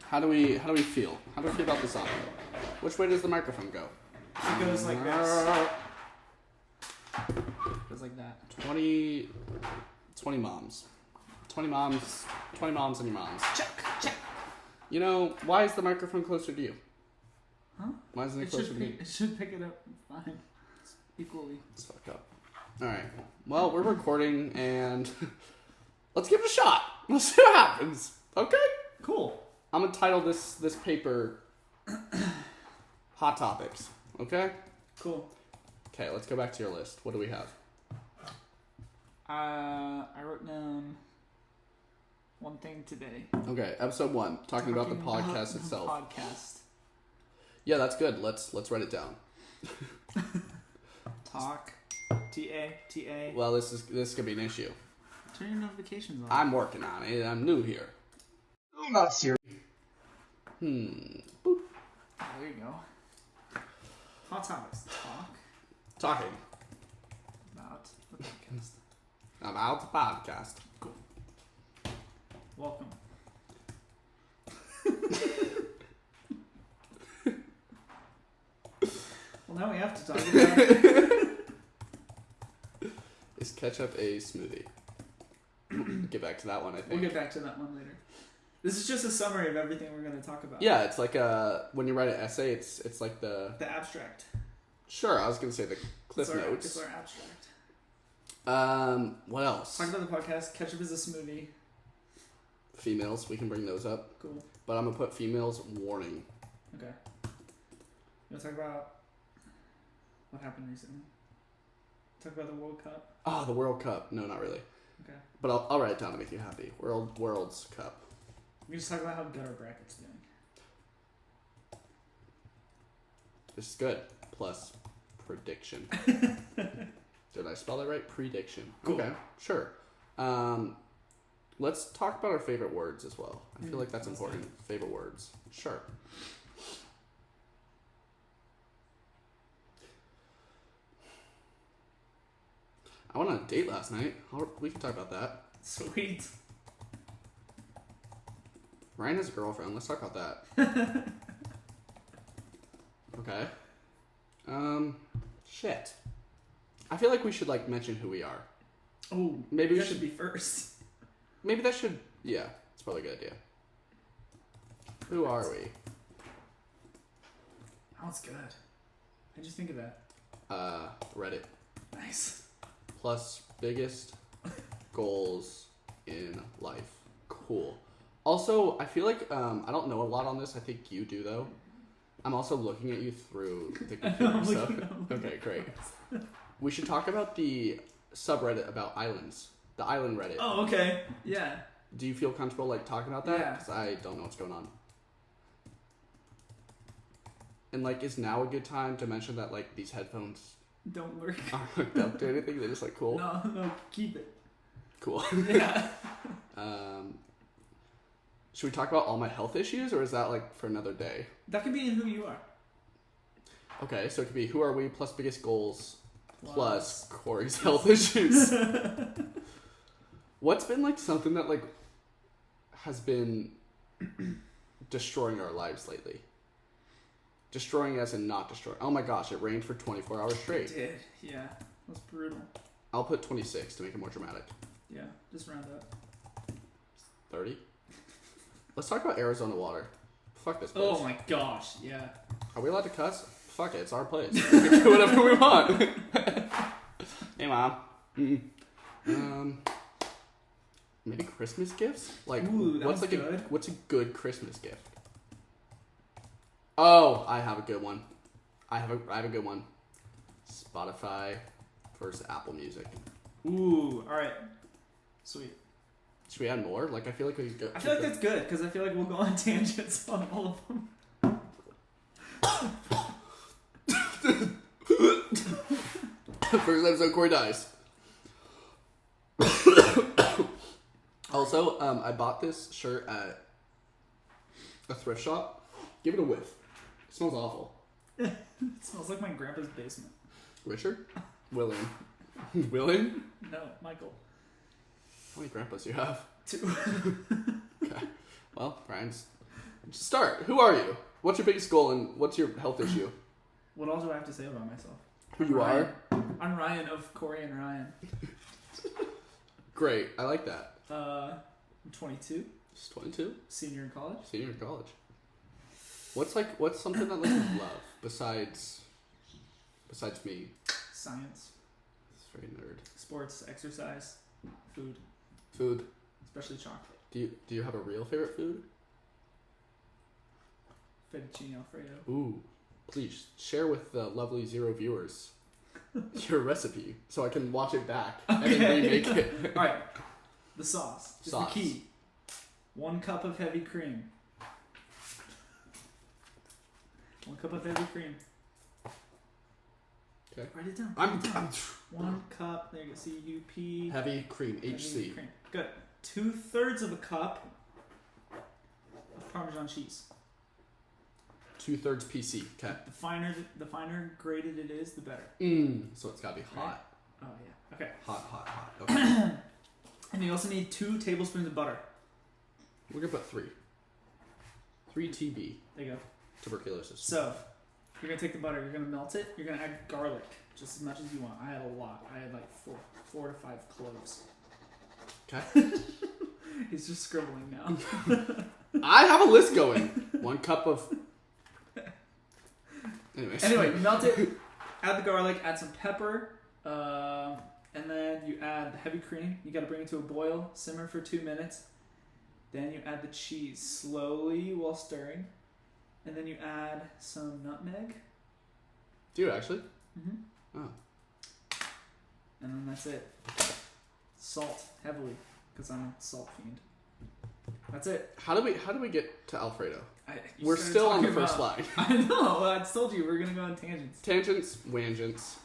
How do we feel? How do we feel about this audio? Which way does the microphone go? It goes like this. It goes like that. 20 moms. 20 moms and your moms. Check. You know, why is the microphone closer to you? Huh? Why isn't it closer to me? It should pick it up fine. Equally. It's fucked up. Alright. Well, we're recording and let's give it a shot. Let's see what happens. Okay? Cool. I'm gonna title this paper Hot Topics. Okay? Cool. Okay, let's go back to your list. What do we have? I wrote down one thing today. Okay, episode 1, talking about the podcast itself. Podcast. Yeah, that's good. Let's write it down. Talk. T-A. Well, this could be an issue. Turn your notifications on. I'm working on it. I'm new here. I'm not serious. Boop. Oh, there you go. Hot topics. Talking About the podcast. about the podcast. Cool. Welcome. Well, now we have to talk about Is ketchup a smoothie? Get back to that one, I think. We'll get back to that one later. This is just a summary of everything we're going to talk about. Yeah, it's like when you write an essay, it's like the abstract. Sure, I was gonna say the cliff notes. It's our abstract. What else? Talk about the podcast. Ketchup is a smoothie. Females, we can bring those up. Cool. But I'm gonna put females warning. Okay. You want to talk about what happened recently? Talk about the World Cup. Oh, the World Cup. No, not really. Okay. But I'll write it down to make you happy. World's Cup. We can just talk about how good our bracket's doing. This is good. Plus prediction. Did I spell that right? Prediction. Cool. Okay, sure. Let's talk about our favorite words as well. I feel like that's important. Good. Favorite words. Sure. I went on a date last night. We can talk about that. Sweet. Ryan has a girlfriend. Let's talk about that. Okay. Shit. I feel like we should mention who we are. Oh, maybe that should be first. Maybe that should. Yeah, it's probably a good idea. Who are we? Oh, it's good. How'd you think of that? Reddit. Nice. Plus biggest goals in life. Cool. Also, I feel like I don't know a lot on this. I think you do though. I'm also looking at you through the computer stuff. Okay, great. We should talk about the subreddit about islands. The island Reddit. Oh, okay. Yeah. Do you feel comfortable talking about that? Yeah. Because I don't know what's going on. And is now a good time to mention that these headphones don't work. aren't hooked up to anything? They're just cool. No, keep it. Cool. Yeah. Should we talk about all my health issues, or is that for another day? That could be in who you are. Okay, so it could be who are we plus biggest goals plus Cory's health issues. What's been something that has been destroying our lives lately? Destroying as in not destroying. Oh my gosh, it rained for 24 hours straight. It did, yeah. That's brutal. I'll put 26 to make it more dramatic. Yeah, just round up. 30? Let's talk about Arizona water. Fuck this place. Oh my gosh, yeah. Are we allowed to cuss? Fuck it, it's our place. We can do whatever we want. Hey, Mom. Maybe Christmas gifts? Ooh, that what's good. What's a good Christmas gift? Oh, I have a good one. I have a good one. Spotify versus Apple Music. Ooh, alright. Sweet. Should we add more? I feel like we could go. I feel like that's good, because I feel like we'll go on tangents on all of them. First episode, Cory dies. Also, I bought this shirt at a thrift shop. Give it a whiff. It smells awful. It smells like my grandpa's basement. Richard? William. William? No, Michael. How many grandpas do you have? 2. Okay. Well, Brian's Start. Who are you? What's your biggest goal and what's your health issue? What else do I have to say about myself? Who you Ryan. are? I'm Ryan of Cory and Ryan. Great. I like that. I'm 22. Just 22? Senior in college. Senior in college. What's something that like you love besides me? Science. It's very nerd. Sports, exercise, food, Food. especially chocolate. Do you have a real favorite food? Fettuccine alfredo. Ooh. Please share with the lovely 0 viewers your recipe so I can watch it back and then remake it. Alright. The sauce. Is Sauce. the key. 1 cup of heavy cream. 1 cup of heavy cream. Okay. Write it down. I'm 1 cup. There you go. C-U-P. heavy cream. Heavy HC. cream. Good. 2/3 of a cup of Parmesan cheese. 2/3 PC. Okay. The finer graded it is, the better. So it's gotta be hot. Oh yeah. Okay. Hot. Okay. And you also need 2 tablespoons of butter. We're gonna put 3. 3 TB. There you go. Tuberculosis. So you're gonna take the butter. You're gonna melt it. You're gonna add garlic, just as much as you want. I had a lot. I had like 4 to 5 cloves. Okay. He's just scribbling now. I have a list going. 1 cup of. Anyways. Anyway, you melt it. Add the garlic. Add some pepper. And then you add the heavy cream. You gotta bring it to a boil. Simmer for 2 minutes. Then you add the cheese slowly while stirring. And then you add some nutmeg. Do you actually? Mm-hmm. Oh. And then that's it. Salt heavily, because I'm a salt fiend. That's it. How do we get to Alfredo? You We're started still on the talking first about- line. I know. I told you we're gonna go on tangents. Tangents, wangents.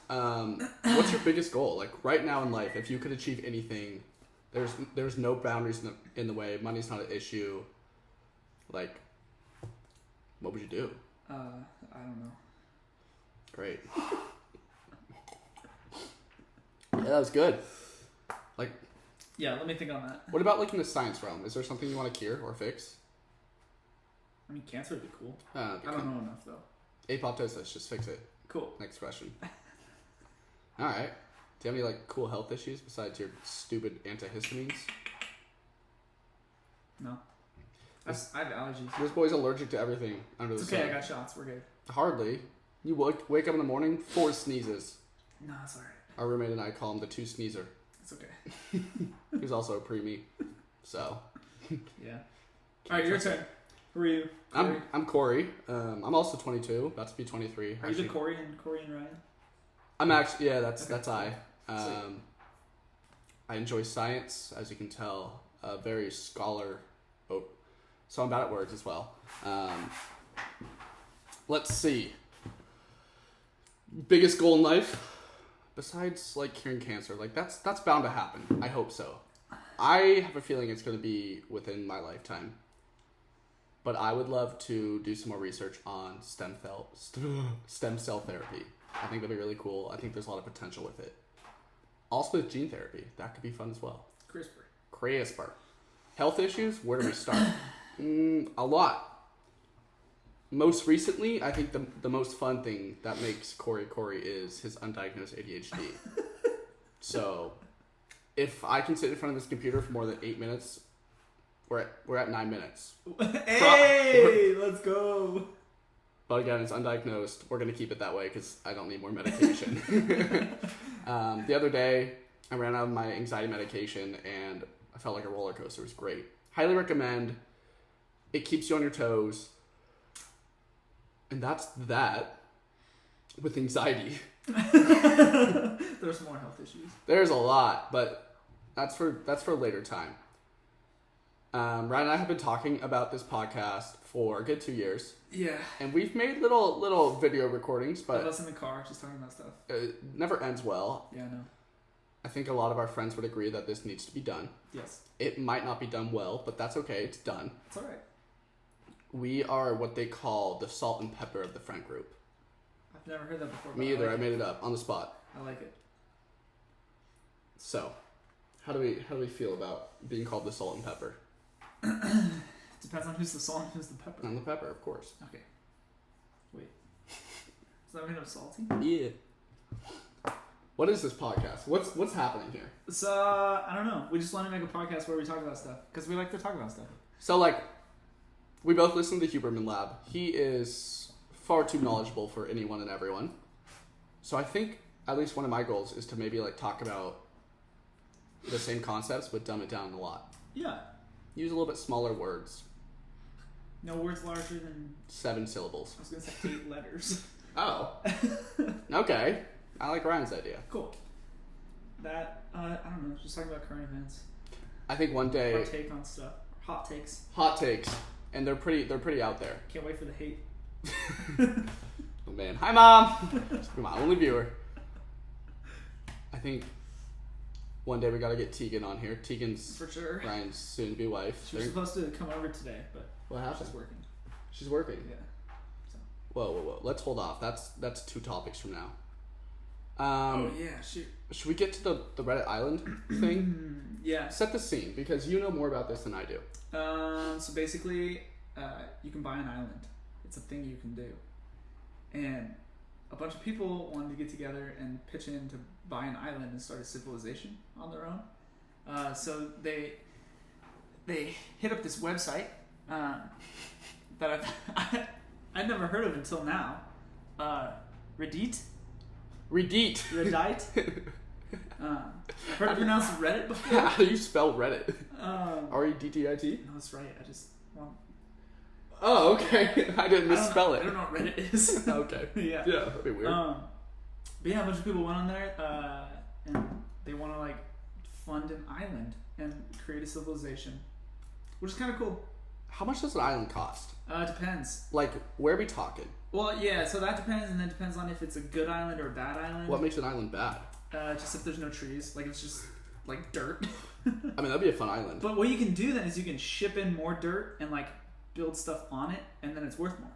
What's your biggest goal? Like right now in life, if you could achieve anything, there's no boundaries in the way. Money's not an issue. Like, what would you do? I don't know. Great. Yeah, that was good. Like, Yeah, let me think on that. what about like in the science realm? Is there something you want to cure or fix? I mean, cancer would be cool. Uh, I don't know enough though. Apoptosis, just fix it. Cool. Next question. All right. Do you have any like cool health issues besides your stupid antihistamines? No. I have allergies. This boy's allergic to everything under the It's okay. sun. I got shots. We're good. Hardly. You wake up in the morning, 4 sneezes. No, it's alright. Our roommate and I call him the 2 sneezer. It's okay. He's also a preemie. So. Yeah. All right, your turn. Who are you? Corey? I'm Cory. I'm also 22, about to be 23. Are you the Cory and Ryan? I'm actually, yeah, that's Okay. I. Sweet. I enjoy science, as you can tell. Very scholar. Oh, so I'm bad at words as well. Let's see. Biggest goal in life, besides like curing cancer, like that's bound to happen. I hope so. I have a feeling it's going to be within my lifetime. But I would love to do some more research on stem cell therapy. I think that'd be really cool. I think there's a lot of potential with it. Also with gene therapy, that could be fun as well. CRISPR. Health issues, where do we start? A lot. Most recently, I think the most fun thing that makes Cory is his undiagnosed ADHD. So, if I can sit in front of this computer for more than 8 minutes, we're at 9 minutes. Hey, let's go. But again, it's undiagnosed. We're going to keep it that way because I don't need more medication. The other day, I ran out of my anxiety medication and I felt like a roller coaster. It was great. Highly recommend. It keeps you on your toes. And that's that with anxiety. There's more health issues. There's a lot, but that's for a later time. Ryan and I have been talking about this podcast for a good 2 years. Yeah. And we've made little video recordings, but Of us in the car just talking about stuff. it never ends well. Yeah, I know. I think a lot of our friends would agree that this needs to be done. Yes. It might not be done well, but that's okay. It's done. It's alright. We are what they call the salt and pepper of the friend group. I've never heard that before. but Me either. I I like made it up on the spot. I like it. So, how do we feel about being called the salt and pepper? Depends on who's the salt and who's the pepper. And the pepper, of course. Okay. Wait. Does that mean I'm salty? Yeah. What is this podcast? What's happening here? So, I don't know. We just want to make a podcast where we talk about stuff. Because we like to talk about stuff. So, like, we both listen to the Huberman Lab. He is far too knowledgeable for anyone and everyone. So I think at least one of my goals is to maybe, like, talk about the same concepts, but dumb it down a lot. Yeah. Use a little bit smaller words. No words larger than... 7 syllables. I was going to say 8 letters. Oh. Okay. I like Ryan's idea. Cool. That, I don't know, just talking about current events. I think one day... Our take on stuff. Hot takes. Hot takes. And they're pretty out there. Can't wait for the hate. Oh, man. Hi, Mom! You're my only viewer. I think one day we gotta get Tegan on here. Tegan's For sure. Ryan's soon-to-be wife. She was supposed to come over today, but What happened? she's working. She's working. Yeah. So. Whoa. Let's hold off. That's 2 topics from now. Oh, yeah, shoot. Should we get to the Reddit Island thing? Yeah. Set the scene, because you know more about this than I do. So basically, you can buy an island. It's a thing you can do. And a bunch of people wanted to get together and pitch in to buy an island and start a civilization on their own. So they hit up this website that I'd never heard of until now. Reddit? Reddit? I've heard it pronounced Reddit before. How do you spell Reddit? R-E-D-D-I-T? No, that's right. I just want... Oh, okay. I didn't misspell it. I don't know what Reddit is. Okay. Yeah. Yeah, that'd be weird. But yeah, a bunch of people went on there, and they want to like fund an island and create a civilization, which is kind of cool. How much does an island cost? It depends. Like, where are we talking? Well, yeah, so that depends, and then depends on if it's a good island or a bad island. What makes an island bad? Just if there's no trees, like it's just like dirt. I mean, that'd be a fun island. But what you can do then is you can ship in more dirt and like build stuff on it, and then it's worth more.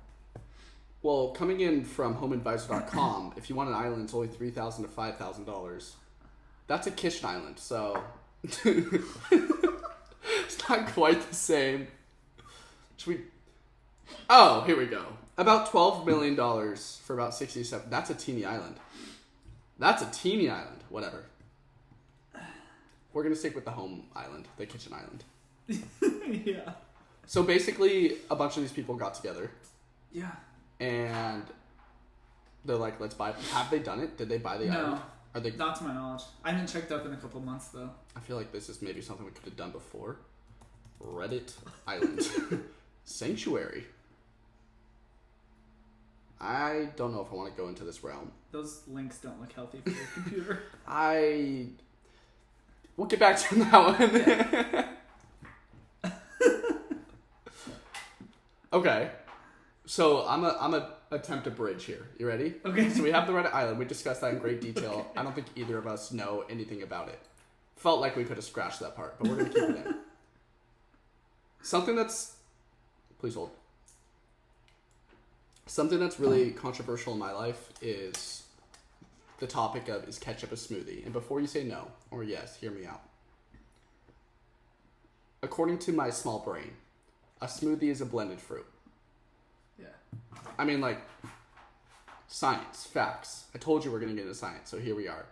Well, coming in from HomeAdvisor.com, if you want an island, it's only $3,000 to $5,000. That's a kitchen island, so it's not quite the same. Should we? Oh, here we go. About $12 million for about 67. That's a teeny island. Whatever. We're gonna stick with the home island, the kitchen island. Yeah. So basically, a bunch of these people got together. Yeah. And they're like, let's buy... Have they done it? Did they buy the island? Are they... Not to my knowledge. I haven't checked up in a couple months, though. I feel like this is maybe something we could have done before. Reddit Island. Sanctuary. I don't know if I want to go into this realm. Those links don't look healthy for your computer. We'll get back to that one. Okay. So I'm a attempt a bridge here. You ready? Okay. So we have the Reddit Island. We discussed that in great detail. Okay. I don't think either of us know anything about it. Felt like we could have scratched that part, but we're gonna keep it in. Something that's... Please hold. Something that's really controversial in my life is the topic of, is ketchup a smoothie? And before you say no or yes, hear me out. According to my small brain, a smoothie is a blended fruit. Yeah. I mean, like, science, facts. I told you we're going to get into science, so here we are.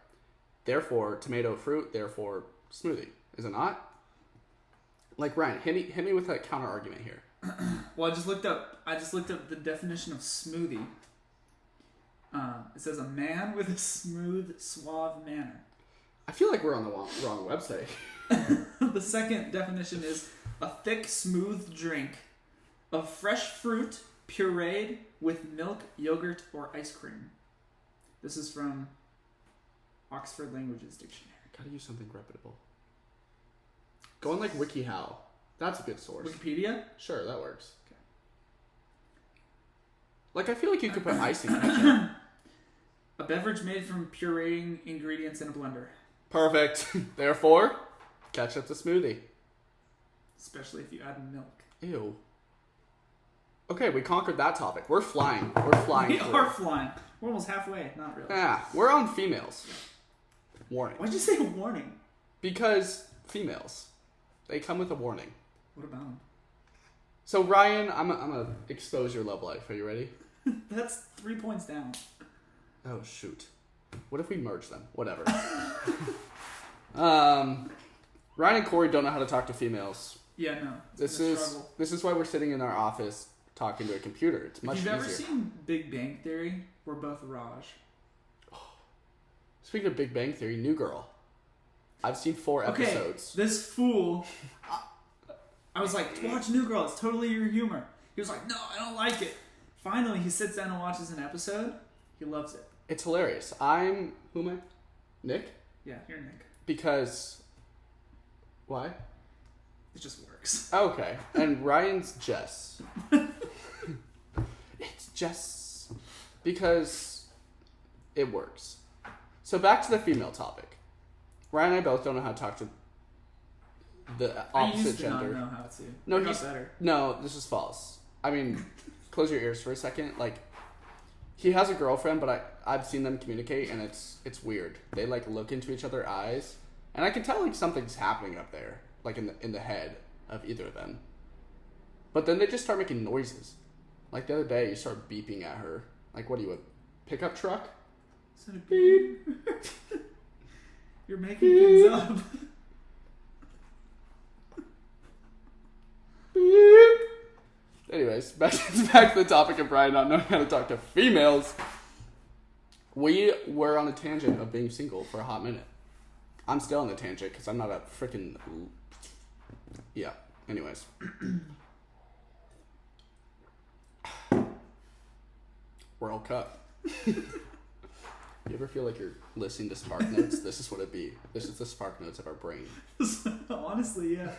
Therefore, tomato fruit, therefore, smoothie. Is it not? Like, Ryan, hit me with a counter argument here. Well, I just looked up the definition of smoothie. It says a man with a smooth, suave manner. I feel like we're on the wrong website. The second definition is a thick, smooth drink of fresh fruit pureed with milk, yogurt, or ice cream. This is from Oxford Languages Dictionary. Gotta use something reputable. Go on like WikiHow. That's a good source. Wikipedia? Sure, that works. Okay. Like, I feel like you could put ice in ketchup. A beverage made from pureeing ingredients in a blender. Perfect. Therefore, ketchup's a smoothie. Especially if you add milk. Ew. Okay, we conquered that topic. We're flying. We through. are flying. We're almost halfway. Not really. Yeah, we're on females. Warning. Why'd you say a warning? Because females. They come with a warning. What about them? So Ryan, I'm gonna expose your love life. Are you ready? That's 3 points down. Oh shoot. What if we merge them? Whatever. Ryan and Cory don't know how to talk to females. Yeah, no. This is why we're sitting in our office talking to a computer. It's much easier. If you've ever seen Big Bang Theory, we're both Raj. Speaking of Big Bang Theory, New Girl. I've seen 4 episodes. This fool. I was like, watch New Girl. It's totally your humor. He was like, no, I don't like it. Finally, he sits down and watches an episode. He loves it. It's hilarious. Who am I? Nick? Yeah, you're Nick. Because, why? It just works. Okay. And Ryan's Jess. It's Jess. Because it works. So back to the female topic. Ryan and I both don't know how to talk to the opposite gender. I used to not know how to. No, It got better. No, this is false. I mean, close your ears for a second. Like, he has a girlfriend, but I've seen them communicate, and it's weird. They like look into each other's eyes, and I can tell like something's happening up there, like in the head of either of them. But then they just start making noises. Like the other day, you start beeping at her. Like, what are you, a pickup truck? Is that a beep? You're making things up. Beep. Anyways, back to the topic of Brian not knowing how to talk to females. We were on a tangent of being single for a hot minute. I'm still on the tangent because I'm not a freaking... Yeah, anyways. World Cup. You ever feel like you're listening to Spark Notes? This is what it'd be. This is the Spark Notes of our brain. Honestly, yeah.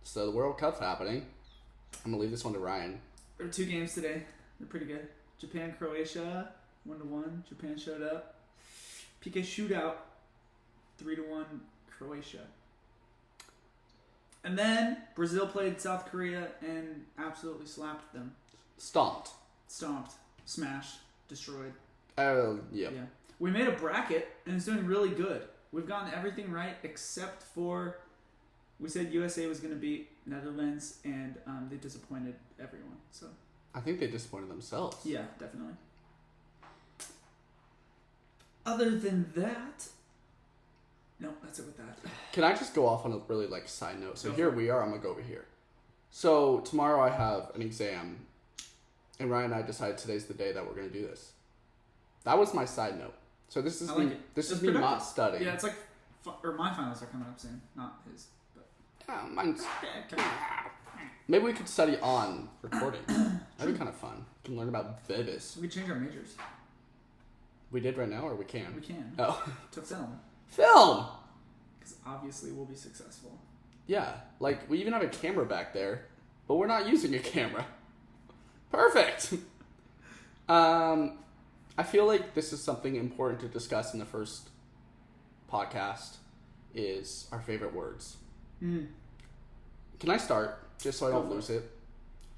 So the World Cup's happening. I'm gonna leave this one to Ryan. There were 2 games today. They're pretty good. Japan, Croatia, 1-1. Japan showed up. PK shootout, 3-1 Croatia. And then Brazil played South Korea and absolutely slapped them. Stomped, smashed, destroyed. Oh, yeah. We made a bracket and it's doing really good. We've gotten everything right except for we said USA was going to beat Netherlands and they disappointed everyone. So I think they disappointed themselves. yeah, definitely. Other than that, no, that's it with that. Can I just go off on a really side note? So Go here for it. we are. I'm gonna go over here. So tomorrow I have an exam, and Ryan and I decided today's the day that we're gonna do this. That was my side note. So this is I like me. it. This It's is me not productive. studying. Yeah, it's like, or my finals are coming up soon, not his. But Mine's. okay. Maybe we could study on recording. That'd be kind of fun. You can learn about Vivis. We change our majors. We did right now, or we can? We can. Oh. To film. Film! Because obviously we'll be successful. Yeah. We even have a camera back there, but we're not using a camera. Perfect! I feel like this is something important to discuss in the first podcast, is our favorite words. Mm. Can I start, just so I Go don't for lose it?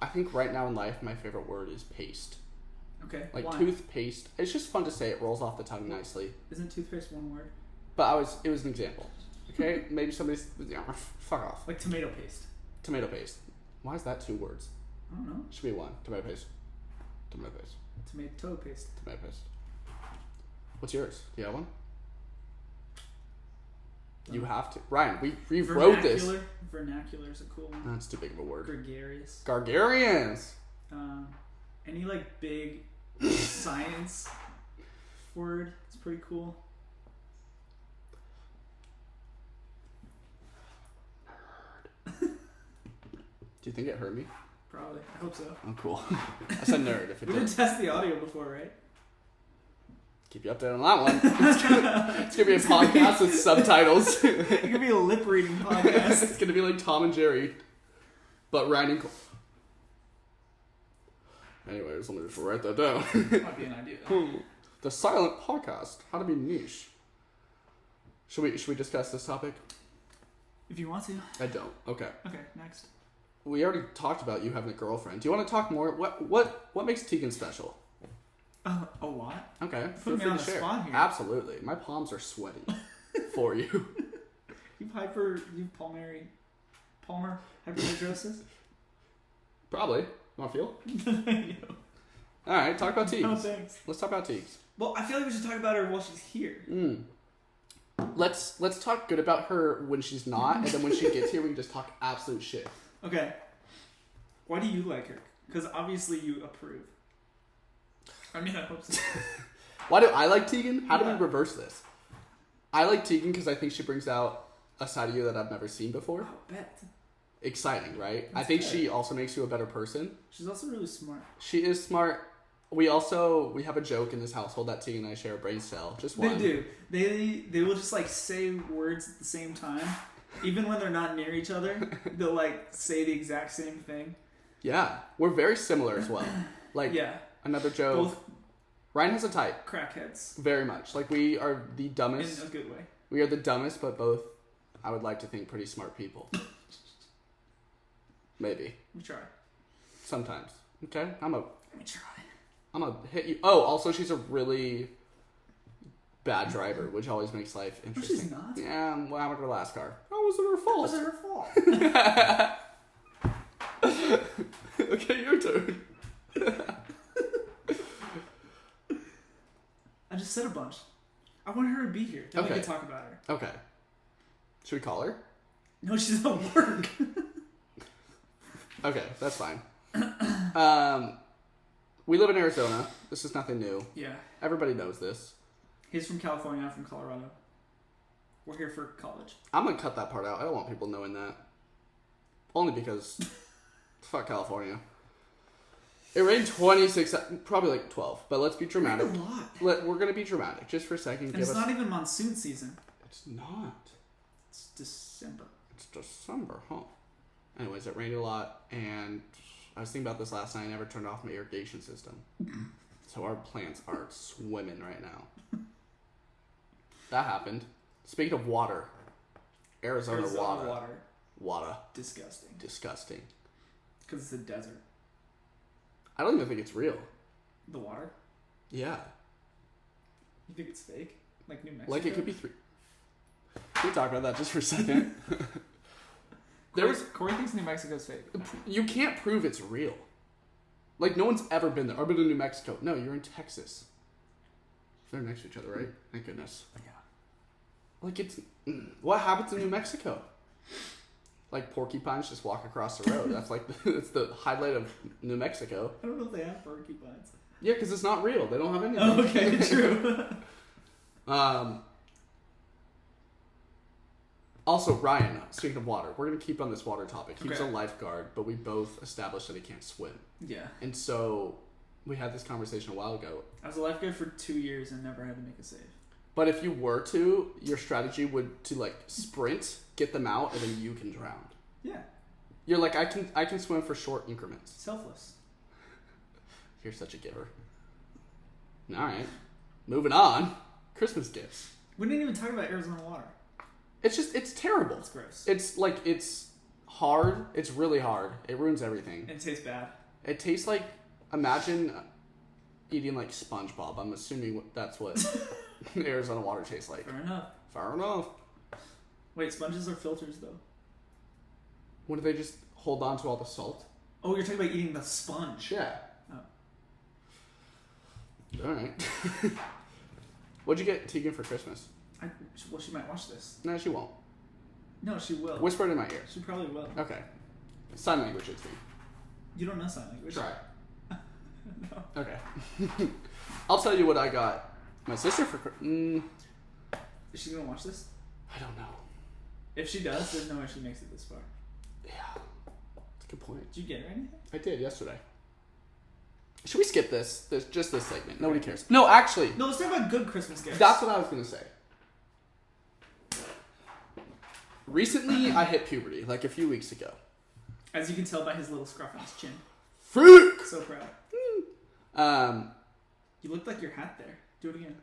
I think right now in life, my favorite word is paste. Okay. Like why? toothpaste. It's just fun to say. It rolls off the tongue nicely. Isn't toothpaste one word? But it was an example. Okay? Maybe somebody's... fuck off. Like tomato paste. Tomato paste. Why is that 2 words? I don't know. Should be 1. Tomato paste. Tomato paste. Tomato paste. Tomato paste. What's yours? Do you have one? You have to. Ryan, we wrote this. Vernacular is a cool one. That's too big of a word. Gregarious. Gargarians. Any big science word? It's pretty cool. Do you think it hurt me? Probably. I hope so. Oh, cool. I said nerd. If it We did, didn't test the audio before, right? keep you updated on that one. It's gonna be a podcast with subtitles. It could be a lip reading podcast. It's gonna be like Tom and Jerry, but Ryan and Cole. Anyways, let me just write that down. Might be an idea. The silent podcast. How to be niche. Should we discuss this topic? If you want to. I don't. Okay. Okay, next. We already talked about you having a girlfriend. Do you want to talk more? What makes Tegan special? A lot. Okay. Put me on the spot here. Absolutely. My palms are sweaty for you. You Paul Mary Palmer hyperhidrosis? Probably. You want to feel? Yo. All right, talk about Teagues. No thanks. Let's talk about Teagues. Well, I feel like we should talk about her while she's here. Let's talk good about her when she's not, and then when she gets here, we can just talk absolute shit. Okay. Why do you like her? Because obviously you approve. I mean, I hope so. Why do I like Tegan? How do we reverse this? I like Tegan because I think she brings out a side of you that I've never seen before. I'll bet. Exciting, right? That's I think good. she also makes you a better person. She's also really smart. She is smart. We have a joke in this household that Tegan and I share a brain cell. Just one. They do. They will just like say words at the same time. Even when they're not near each other, they'll like say the exact same thing. Yeah. We're very similar as well. Like, Yeah. another joke. Both Ryan has a type. crackheads. Very much. Like, we are the dumbest. In a good way. We are the dumbest, but both, I would like to think, pretty smart people. Maybe. We try. Sometimes. Okay? We try. I'm gonna hit you. Oh, also, she's a really bad driver, which always makes life No, interesting. she's not. Yeah, what happened to her last car? How was it her fault? Was it her fault? Okay, your turn. I just said a bunch. I want her to be here. Then we can talk about her. Okay. Should we call her? No, she's at work. Okay, that's fine. We live in Arizona. This is nothing new. Yeah. Everybody knows this. He's from California. I'm from Colorado. We're here for college. I'm gonna cut that part out. I don't want people knowing that. Only because fuck California. It rained 26, probably like 12, but let's be dramatic. A lot. We're gonna be dramatic just for a second. And it's not even monsoon season. It's not. It's December. It's December, huh? Anyways, it rained a lot, and I was thinking about this last night. I never turned off my irrigation system, so our plants are swimming right now. That happened. Speaking of water, Arizona water. Water. Disgusting. Because it's a desert. I don't even think it's real. The water? Yeah. You think it's fake? Like New Mexico? Like it could be three. Can we talk about that just for a second? Corey thinks New Mexico's fake. You can't prove it's real. Like, no one's ever been there. I've been to New Mexico. No, you're in Texas. They're next to each other, right? Thank goodness. Yeah. Like, what happens in New Mexico? Like, porcupines just walk across the road. That's like, it's the highlight of New Mexico. I don't know if they have porcupines. Yeah, because it's not real. They don't have anything. Oh, okay, true. Also, Ryan, speaking of water, we're going to keep on this water topic. He's Okay. a lifeguard, but we both established that he can't swim. Yeah. And so, we had this conversation a while ago. I was a lifeguard for 2 years and never had to make a save. But if you were to, your strategy would to like sprint, get them out, and then you can drown. Yeah. You're like, I can swim for short increments. Selfless. You're such a giver. Alright. Moving on. Christmas gifts. We didn't even talk about Arizona water. It's terrible. It's gross. It's hard. It's really hard. It ruins everything. It tastes bad. It tastes like, imagine eating like SpongeBob. I'm assuming that's what Arizona water tastes like. Fair enough. Fair enough. Wait, sponges are filters though. What do they just hold on to all the salt? Oh, you're talking about eating the sponge. Yeah. Oh. Alright. What'd you get Tegan for Christmas? Well, she might watch this. No, she won't. No, she will. Whisper it in my ear. She probably will. Okay. Sign language, it's me. You don't know sign language. Try. No. Okay. I'll tell you what I got my sister for Is she gonna watch this? I don't know. If she does, there's no way she makes it this far. Yeah. That's a good point. Did you get her anything? I did yesterday. Should we skip this? Just this segment. Nobody cares. No, actually. No, let's talk about good Christmas gifts. That's what I was going to say. Recently, I hit puberty, like a few weeks ago. As you can tell by his little scruff on his chin. Freak! So proud. You looked like your hat there. Do it again.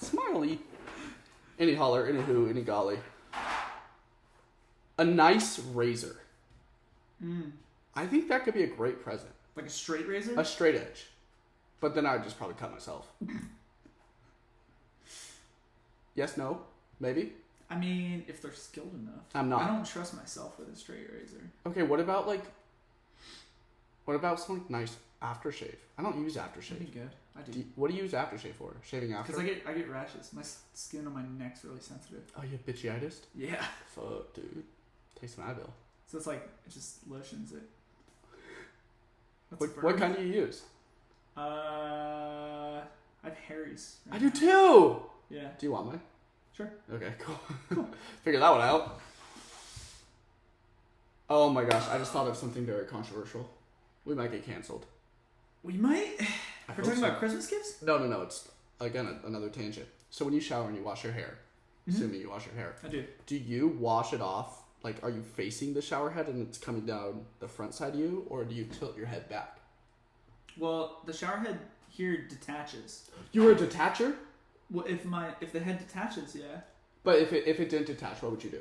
Smiley. Any holler, any who, any golly. A nice razor. I think that could be a great present. Like a straight razor? A straight edge. But then I would just probably cut myself. Yes, no, maybe? I mean, if they're skilled enough. I'm not. I don't trust myself with a straight razor. Okay, what about some nice aftershave? I don't use That'd aftershave. be good. I do. What do you use aftershave for? Shaving after? Because I get rashes. My skin on my neck's really sensitive. Oh, you have bitchitis? Yeah. Fuck, dude. Take some Advil. So it's like, it just lotions it. What kind do you use? I have Harry's. Right I do now. too! Yeah. Do you want mine? Sure. Okay, cool. Figure that one out. Oh my gosh, I just thought of something very controversial. We might get canceled. We might. I We're hope talking so. about Christmas gifts? No. It's, again, another tangent. So when you shower and you wash your hair, assuming you wash your hair, I do. do you wash it off? Like, are you facing the shower head and it's coming down the front side of you? Or do you tilt your head back? Well, the shower head here detaches. You were a detacher? Well, if the head detaches, yeah. But if it didn't detach, what would you do?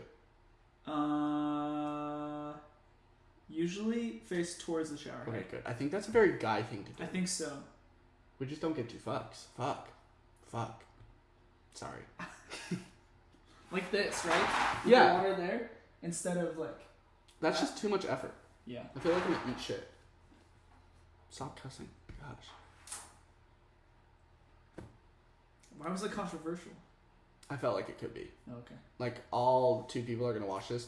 Usually face towards the shower Okay, head. good. I think that's a very guy thing to do. I think so. We just don't get two fucks. Fuck. Sorry. Like this, right? With Yeah. the water there instead of like. That's just too much effort. Yeah. I feel like I'm gonna eat shit. Stop cussing. Gosh. Why was it controversial? I felt like it could be. Oh, okay. Like, all two people are gonna watch this.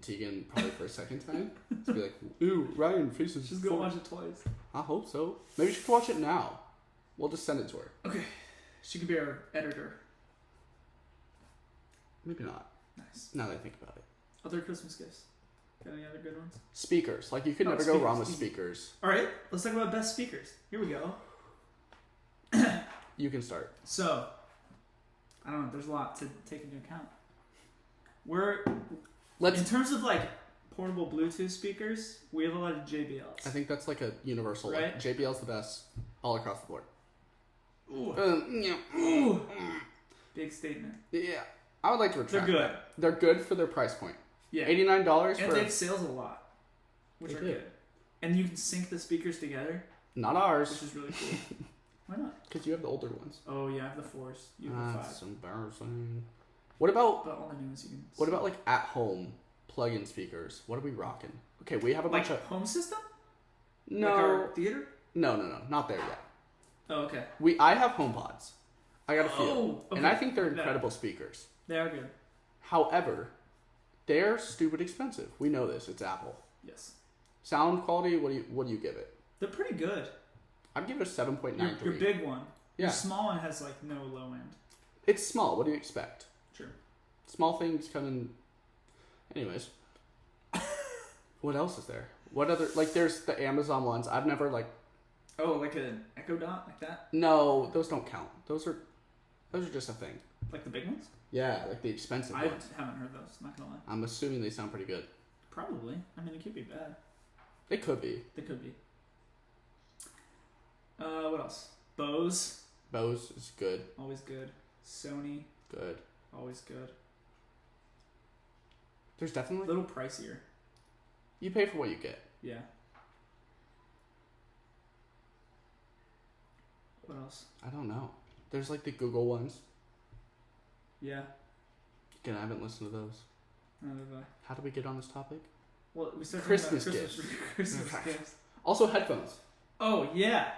Tegan probably for a second time. To be like, ooh, Ryan faces. Just go watch it twice. I hope so. Maybe she could watch it now. We'll just send it to her. Okay. She could be our editor. Maybe not. Nice. Now that I think about it. Other Christmas gifts. Got any other good ones? Speakers. Like, you could Oh, never go wrong with speakers. speakers. All right. Let's talk about best speakers. Here we go. You can start. So, I don't know. There's a lot to take into account. In terms of like portable Bluetooth speakers, we have a lot of JBLs. I think that's like a universal. Right? Like, JBL's the best all across the board. Ooh. Yeah. Ooh. Big statement. Yeah. I would like to They're retract good. that. They're good for their price point. Yeah. $89 And for... they have sales a lot, which They are do. good. And you can sync the speakers together, Not which ours. is really cool. Why not? Because you have the older ones. Oh yeah, I have the 4s. You have the 5. That's embarrassing. What about But all the new ones you can. What about like at home plug-in speakers? What are we rocking? Okay, we have a bunch like of home system? no, Like our theater? no, not there yet. Oh okay. I have HomePods. I got a few, Oh, okay. and I think they're Yeah. incredible speakers. They are good. However, they're stupid expensive. We know this. It's Apple. Yes. Sound quality. What do you give it? They're pretty good. I'd give it a 7.93. Your big one. Yeah. Your small one has like no low end. It's small. What do you expect? Sure. Small things come in. Anyways, what else is there? What other like? There's the Amazon ones. I've never like. Oh, like an Echo Dot, like that? No, those don't count. Those are just a thing. Like the big ones? Yeah, like the expensive I ones. haven't heard those. Not gonna lie. I'm assuming they sound pretty good. Probably. I mean, it could be bad. They could be. They could be. What else? Bose, Bose is good. always good. Sony, Good. always good. There's A definitely little pricier. you pay for what you get. Yeah. What else? I don't know. There's like the Google ones. Yeah. Again, I haven't listened to those. Neither have I. How did we get on this topic? Well, we started Christmas talking about gifts. Christmas gifts. Also, headphones. Oh yeah,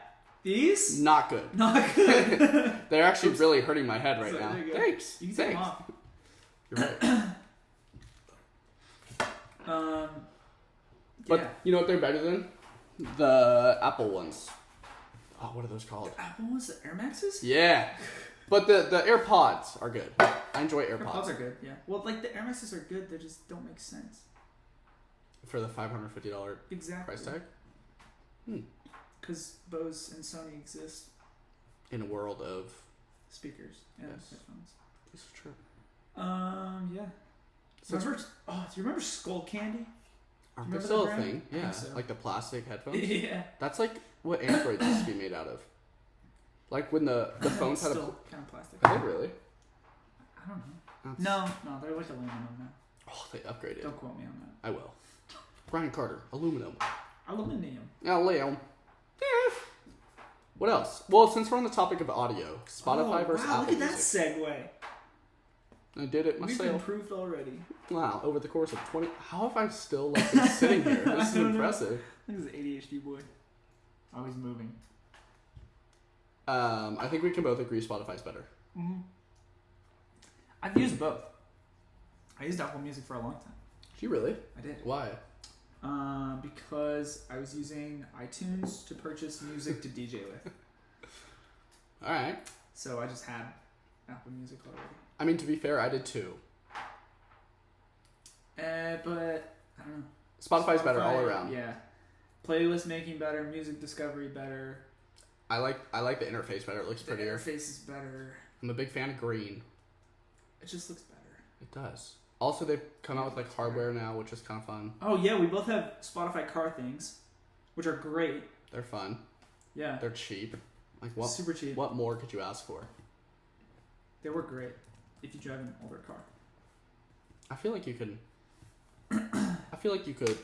these Not good. not good. They're actually really hurting my head right So, now. there you go. Thanks. You can take them Thanks. off. You're right. But Yeah. you know what they're better than? The Apple ones. Oh, what are those called? Apple ones, the Air Maxes. Yeah. But the AirPods are good. I enjoy AirPods. AirPods are good. Yeah. Well, like the Air Maxes are good. They just don't make sense. For the $550 Exactly. price tag? Because Bose and Sony exist. In a world of... Speakers and Yes. headphones. This is true. Yeah. So Do you remember Skull Candy? aren't they remember still the a brand? thing? I Yeah. think so. Like the plastic headphones? Yeah. That's like what Androids used to be made out of. Like when the phones had a... Still kind of plastic. Are they really? I don't know. That's- No, they're like aluminum now. Oh, they upgraded. Don't quote me on that. I will. Brian Carter, aluminum. Aluminium. Leo. What else? Well, since we're on the topic of audio, Spotify versus wow, Apple look at that Music. segue. I did it We've myself. improved already. Wow, over the course of 20... How have I still like been sitting here? This is I don't know. impressive. I think it's an ADHD boy. Always moving. I think we can both agree Spotify's better. Mm-hmm. I've used both. I used Apple Music for a long time. Did you really? I did. Why? Because I was using iTunes to purchase music to DJ with. All right. So I just had Apple Music already. I mean, to be fair, I did too. But I don't know. Spotify's better all around. Yeah. Playlist making better, music discovery better. I like the interface better. It looks The prettier. interface is better. I'm a big fan of green. It just looks better. It does. Also, they've come out with like hardware now, which is kind of fun. Oh yeah, we both have Spotify car things, which are great. They're fun. Yeah. They're cheap. Like what? Super cheap. What more could you ask for? They work great if you drive an older car. I feel like you could. I feel like you could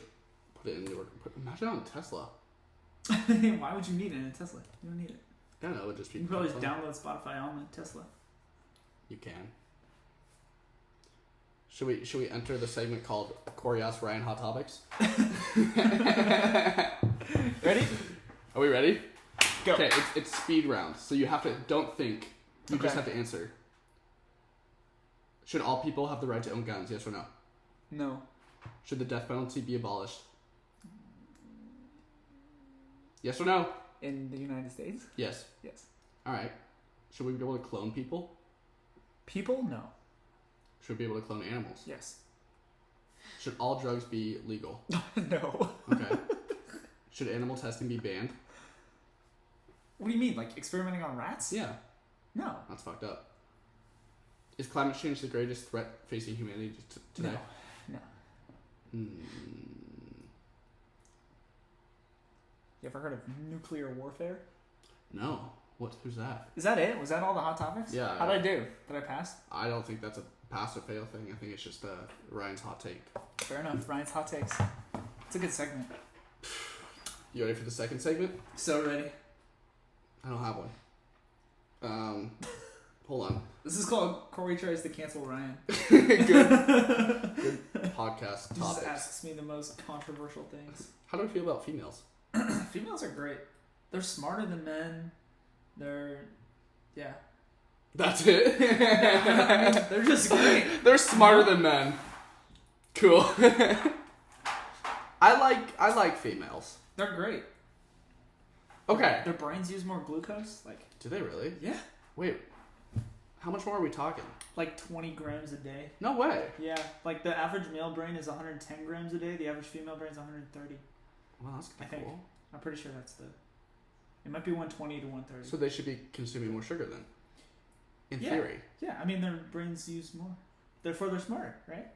put it in your. Imagine on a Tesla. Why would you need it in a Tesla? You don't need it. I don't know. It would just be. You can probably just fun. download Spotify on the Tesla. You can. Should we enter the segment called Cory and Ryan Hot Topics? Ready? Are we ready? Go. Okay, it's speed round, so you have to don't think. You just have to answer. Should all people have the right to own guns? Yes or no? No. Should the death penalty be abolished? Yes or no? In the United States? Yes. Yes. All right. Should we be able to clone people? People? No. Should we be able to clone animals? Yes. Should all drugs be legal? No. Okay. Should animal testing be banned? What do you mean? Like experimenting on rats? Yeah. No. That's fucked up. Is climate change the greatest threat facing humanity today? No. Hmm. You ever heard of nuclear warfare? No. What? Who's that? Is that it? Was that all the hot topics? Yeah. How'd I do? Did I pass? I don't think that's a pass or fail thing. I think it's just Ryan's hot take. Fair enough. Ryan's hot takes. It's a good segment. You ready for the second segment? So ready. I don't have one. Hold on. This is called Cory Tries to Cancel Ryan. Good podcast He just topics. asks me the most controversial things. How do I feel about females? Females are great. They're smarter than men. They're, yeah. That's it. I mean, they're just great. They're smarter than men. Cool. I like females. They're great. Okay. Their brains use more glucose. Like, Do they really? yeah. Wait. How much more are we talking? Like 20 grams a day. No way. Yeah. Like the average male brain is 110 grams a day. The average female brain is 130. Well, that's I think. cool. I'm pretty sure that's the. It might be 120 to 130. So they should be consuming more sugar then. In Yeah. theory. Yeah, I mean their brains use more. Therefore they're smarter, right?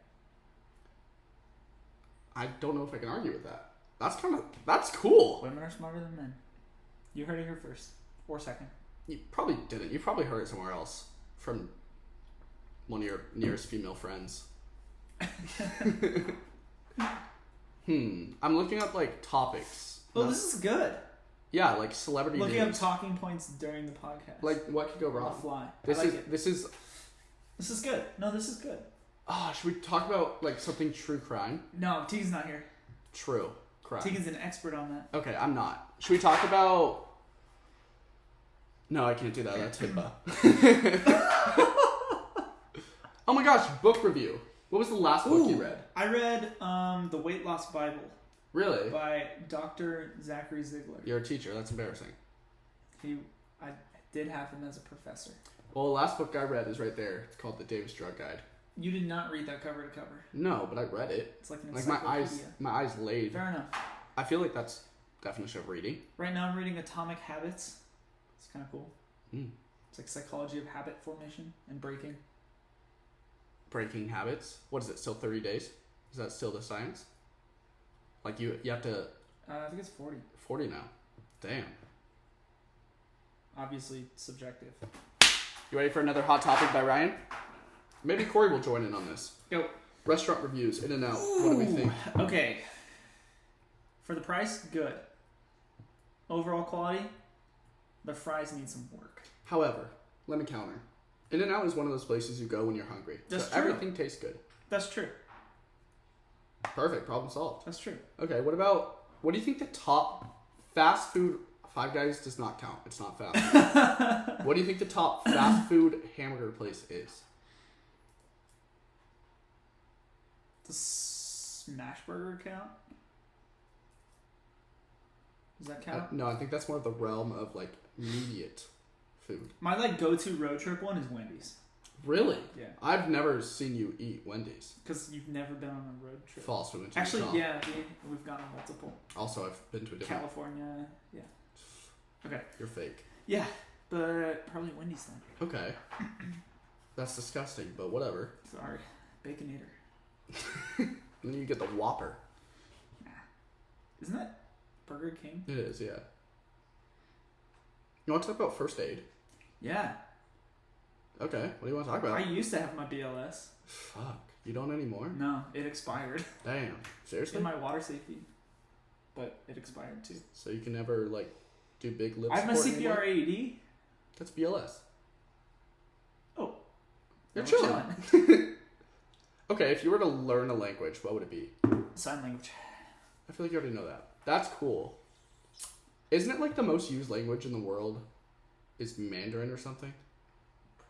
I don't know if I can argue with that. That's cool. Women are smarter than men. You heard it here first. Or second. You probably didn't. You probably heard it somewhere else from one of your nearest female friends. I'm looking up like topics. Oh, this is good. Yeah, like celebrity Looking up news. talking points during the podcast. Like what could go on the wrong? fly. This I like is it. this is. This is good. No, this is good. Should we talk about like something true crime? No, Tegan's not here. True crime. Tegan's an expert on that. Okay, I'm not. Should we talk about? No, I can't do that. That's HIPAA. Oh my gosh, book review. What was the last book you read? I read The Weight Loss Bible Really? by Dr. Zachary Ziegler. You're a teacher. That's embarrassing. I did have him as a professor. Well, the last book I read is right there. It's called The Davis Drug Guide. You did not read that cover to cover. No, but I read it. It's like an Like encyclopedia. my eyes laid. Fair enough. I feel like that's definition of reading. Right now I'm reading Atomic Habits. It's kind of cool. Mm. It's like psychology of habit formation and breaking. Breaking habits. What is it? Still 30 days? Is that still the science? Like you have to I think it's 40. 40 now. Damn. Obviously subjective. You ready for another hot topic by Ryan? Maybe Cory will join in on this. Go. Restaurant reviews, In and Out. What do we think? Okay. For the price, good. Overall quality, the fries need some work. However, let me counter. In-N-Out is one of those places you go when you're hungry. That's so true. Everything tastes good. That's true. Perfect. Problem solved. That's true. Okay, what do you think the top fast food... Five Guys does not count. It's not fast food. What do you think the top fast food hamburger place is? Does Smash Burger count? Does that count? No, I think that's more of the realm of, like, immediate food. My, like, go-to road trip one is Wendy's. Really? Yeah. I've never seen you eat Wendy's. Because you've never been on a road trip. False. We went to Actually, Utah. yeah, we've gone on multiple. Also, I've been to a different... California, yeah. Okay. You're fake. Yeah, but probably Wendy's then. Okay. That's disgusting, but whatever. Sorry. Baconator. And then you get the Whopper. Nah. Isn't that Burger King? It is, yeah. You want to talk about first aid? Yeah. Okay, what do you want to talk about? I used to have my BLS. Fuck, you don't anymore? No, it expired. Damn, seriously? In my water safety. But it expired too. So you can never, like, do big lip I have my support CPR anymore? AED. That's BLS. Oh. You're Now we're chilling. Okay, if you were to learn a language, what would it be? Sign language. I feel like you already know that. That's cool. Isn't it like the most used language in the world is Mandarin or something?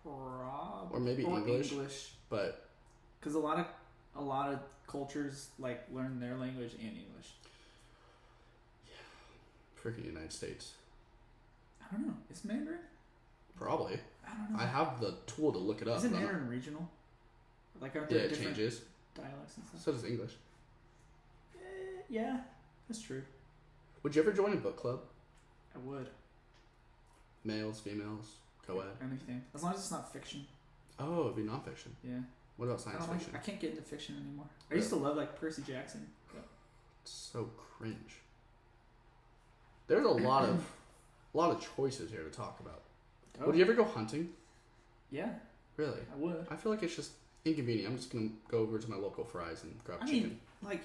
Probably. Or maybe English. But because a lot of cultures like learn their language and English. freaking United States. I don't know. Is Mandarin? Probably. I don't know. I have the tool to look it up. Is it Mandarin regional? Like are there Yeah, it different changes. dialects and stuff? So does English. Yeah, that's true. Would you ever join a book club? I would. Males, females, co-ed? Anything. As long as it's not fiction. Oh, it'd be nonfiction. Yeah. What about I science don't like, fiction? I can't get into fiction anymore. I used to love like Percy Jackson. But It's so cringe. There's a lot of choices here to talk about. oh, Would you ever go hunting? Yeah, Really? I would. I feel like it's just inconvenient. I'm just gonna go over to my local Fry's and grab I chicken. mean, like,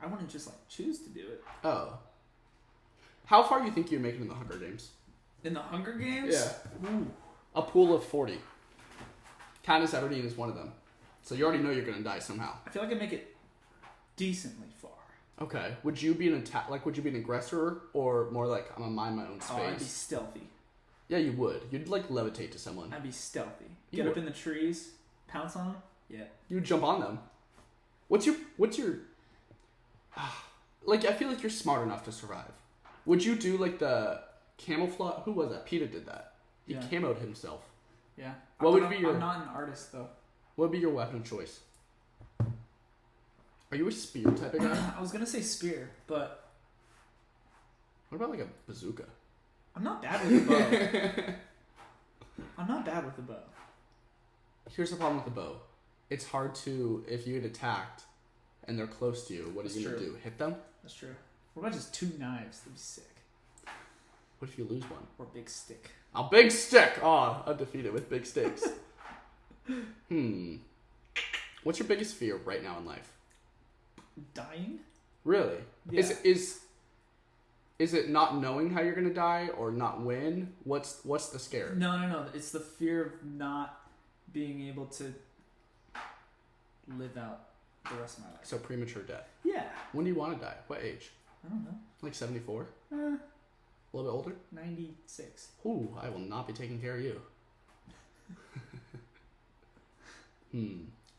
I wouldn't just like choose to do it. Oh. How far do you think you're making in the Hunger Games? In the Hunger Games? Yeah. Ooh. A pool of 40. Katniss Everdeen is one of them. So you already know you're gonna die somehow. I feel like I make it decently far. Okay. Would you be an would you be an aggressor or more like I'm gonna mind my own space? Oh, I'd be stealthy. Yeah, you would. You'd like levitate to someone. I'd be stealthy. You Get would. up in the trees, pounce on them. Yeah. You would jump on them. What's your like I feel like you're smart enough to survive. Would you do like the camouflage? Who was that? Peter did that. He Yeah. camoed himself. Yeah. What would be your- I'm not an artist though. What would be your weapon of choice? Are you a spear type of guy? I was gonna say spear, but What about like a bazooka? I'm not bad with the bow. I'm not bad with the bow. Here's the problem with the bow. It's hard to, if you get attacked and they're close to you, what are That's you going to true. do? Hit them? That's true. What about just 2 knives? That'd be sick. What if you lose one? Or big stick. A big stick! Oh, undefeated with big sticks. What's your biggest fear right now in life? Dying? Really? Yeah. Is it not knowing how you're going to die or not win? What's the scare? No. It's the fear of not being able to live out the rest of my life. So premature death. Yeah. When do you want to die? What age? I don't know. Like 74? A little bit older? 96. Ooh, I will not be taking care of you.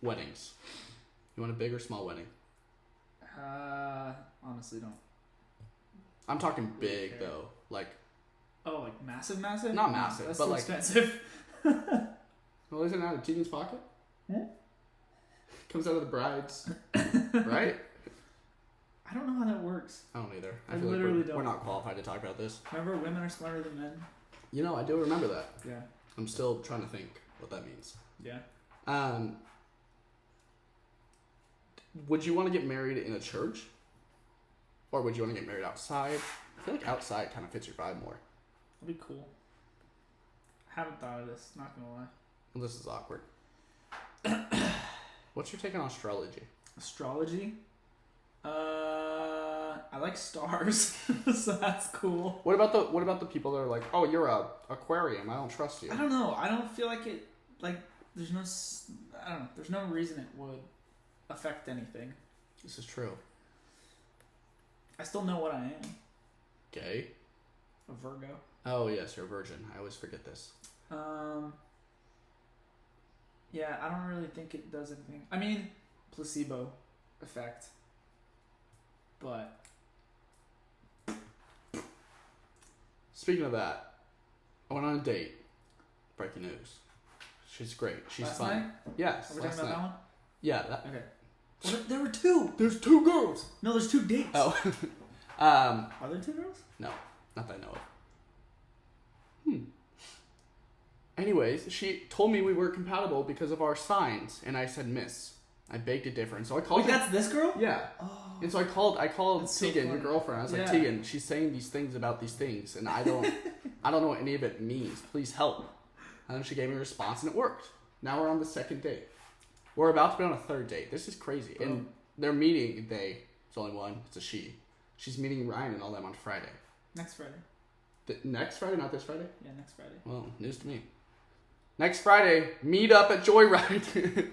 Weddings. You want a big or small wedding? Honestly don't. I'm talking Really big care. though. Like, Oh, like massive? Not massive, That's but too like- expensive. well, isn't it out of Tegan's pocket? Hmm? Comes out of the bride's, right? I don't know how that works. I don't either. I feel like literally we're don't. not qualified to talk about this. Remember, women are smarter than men? You know, I do remember that. Yeah. I'm still trying to think what that means. Yeah. Would you want to get married in a church? Or would you want to get married outside? I feel like outside kind of fits your vibe more. That'd be cool. I haven't thought of this, not gonna lie. Well, this is awkward. What's your take on astrology? Astrology? I like like stars, so that's cool. What about the people that are like, oh, you're a aquarium, I don't trust you? I don't know. I don't feel like it. Like there's no. I don't know. There's no reason it would affect anything. This is true. I still know what I am. Gay? A Virgo. Oh yes, you're a virgin. I always forget this. Yeah, I don't really think it does anything. I mean, placebo effect. But speaking of that, I went on a date. Breaking news. She's great. She's last fun. night? Yes. Are we last talking about night. that one? Yeah. That. Okay. Well, there were two. There's 2 girls. No, there's 2 dates. Oh. Are there 2 girls? No, not that I know of. Anyways, she told me we were compatible because of our signs, and I said miss. I begged to differ, and so I called. Wait, that's this girl? Yeah. Oh. And so I called That's so Tegan, your funny. girlfriend. I was like, Yeah. Tegan, she's saying these things about these things, and I don't know what any of it means. Please help. And then she gave me a response, and it worked. Now we're on the 2nd date. We're about to be on a 3rd date. This is crazy. Oh. And they're meeting. It's only one. It's a she. She's meeting Ryan and all them on Friday. Next Friday. Next Friday, not this Friday? Yeah, next Friday. Well, news to me. Next Friday, meet up at Joyride.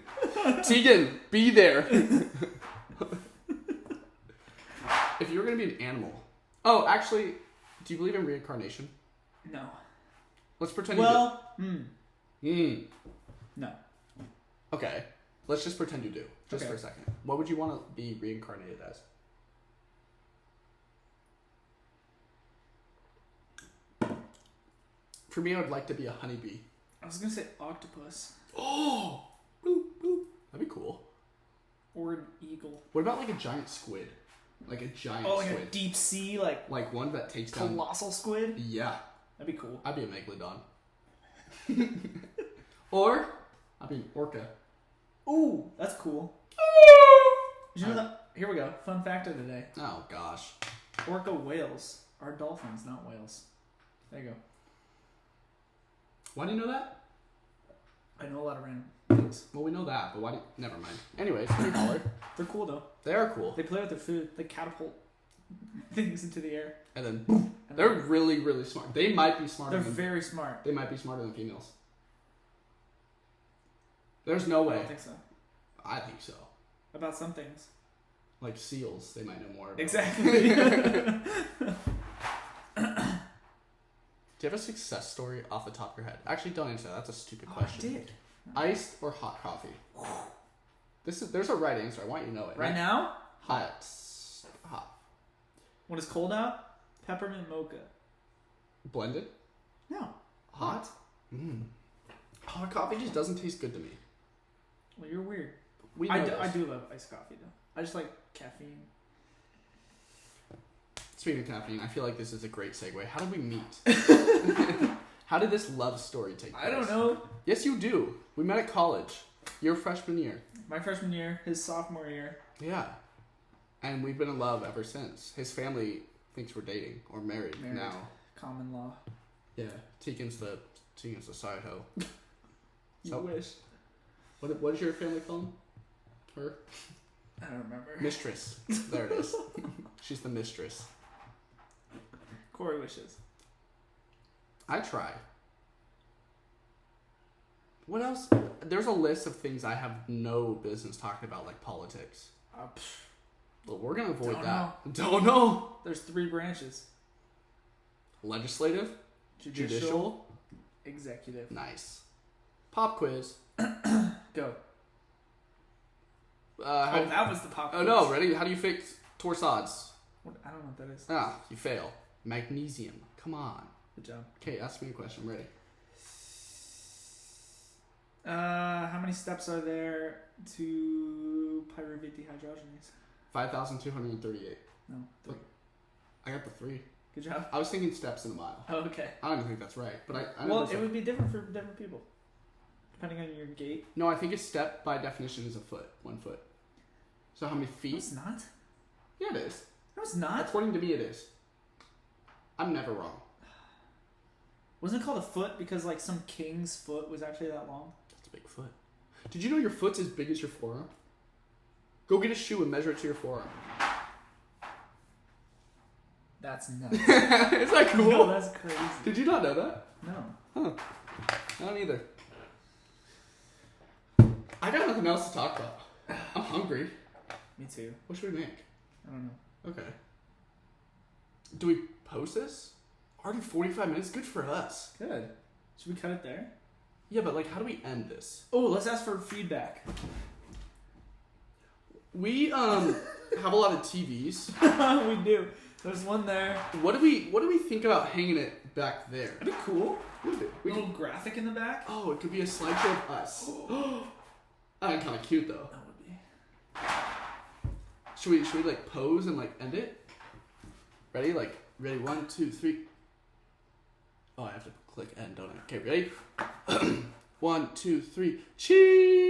Tegan, be there. If you were going to be an animal. Oh, actually, do you believe in reincarnation? No. Let's pretend Well, you do. no. Okay. Let's just pretend you do. Just Okay. for a second. What would you want to be reincarnated as? For me, I would like to be a honeybee. I was gonna say octopus Oh! Boop, boop. That'd be cool. or an eagle. What about like a giant squid? Like a giant Oh, like squid. a deep sea, like Like one that takes down... colossal squid. Yeah. That'd be cool. I'd be a megalodon. Or, I'd be an orca. Ooh, that's cool. Did you know that? Here we go. Fun fact of the day: Oh, gosh. orca whales are dolphins, not whales. There you go. Why do you know that? I know a lot of random things. Well, we know that, but why do you... Never mind. Anyways, pretty color. They're cool though. They are cool. They play with their food. They catapult things into the air. And then, And they're really, really smart. They might be smarter they're than... very smart. They might be smarter than females. There's no I way. don't think so. I think so. About some things. Like seals, they might know more about. Exactly. Do you have a success story off the top of your head? Actually, don't answer that. That's a stupid Oh, question. I did. Iced or hot coffee? There's a right answer. I want you to know it. Right now, Hot. Hot. when it's cold out, peppermint mocha. Blended? No. Hot? Hot coffee just doesn't taste good to me. Well, you're weird. We I know do, this. I do love iced coffee though. I just like caffeine. Speaking of caffeine, I feel like this is a great segue. How did we meet? How did this love story take place? I don't know. Yes, you do. We met at college. Your freshman year. My freshman year, his sophomore year. Yeah. And we've been in love ever since. His family thinks we're dating or married, Married. now. Common law. Yeah. Tegan's the side hoe. You So- wish. What does your family call him? Her? I don't remember. Mistress. There it is. She's the mistress. Cory wishes. I try. What else? There's a list of things I have no business talking about, like politics. But we're gonna avoid Don't that. Don't know. There's 3 branches. Legislative, judicial. Executive. Nice. Pop quiz. Go. How- That was the pop oh quiz. no! Ready? How do you fix torsades? What, I don't know what that is. Ah, you fail. Magnesium. Come on. Good job. Okay, ask me a question. I'm ready. How many steps are there to pyruvate dehydrogenase? 5,238. No, 3. I got the 3. Good job. I was thinking steps in a mile. Oh, okay. I don't even think that's right, but I know Well, there's it a- would be different for different people, depending on your gait. No, I think a step by definition is a foot. 1 foot. So how many No, feet? it's not. Yeah, it is. No, it's not. According to me, it is. I'm never wrong. Wasn't it called a foot because like some king's foot was actually that long? That's a big foot. Did you know your foot's as big as your forearm? Go get a shoe and measure it to your forearm. That's nuts. Is that cool? No, that's crazy. Did you not know that? No. Huh. I don't either. I got nothing else to talk about. I'm hungry. Me too. What should we make? I don't know. Okay. Do we post this? Already 45 minutes? Good for us. Good. Should we cut it there? Yeah, but like, how do we end this? Oh, let's ask for feedback. We have a lot of TVs. We do. There's one there. What do we think about hanging it back there? That'd be cool. Would it? A little graphic in the back. Oh, it could be a slideshow of us. That'd be kind of cute though. That would be. Should we like pose and like end it? Ready? Like ready? 1, 2, 3. Oh, I have to click end, don't I? Okay, ready? 1, 2, 3. Cheese.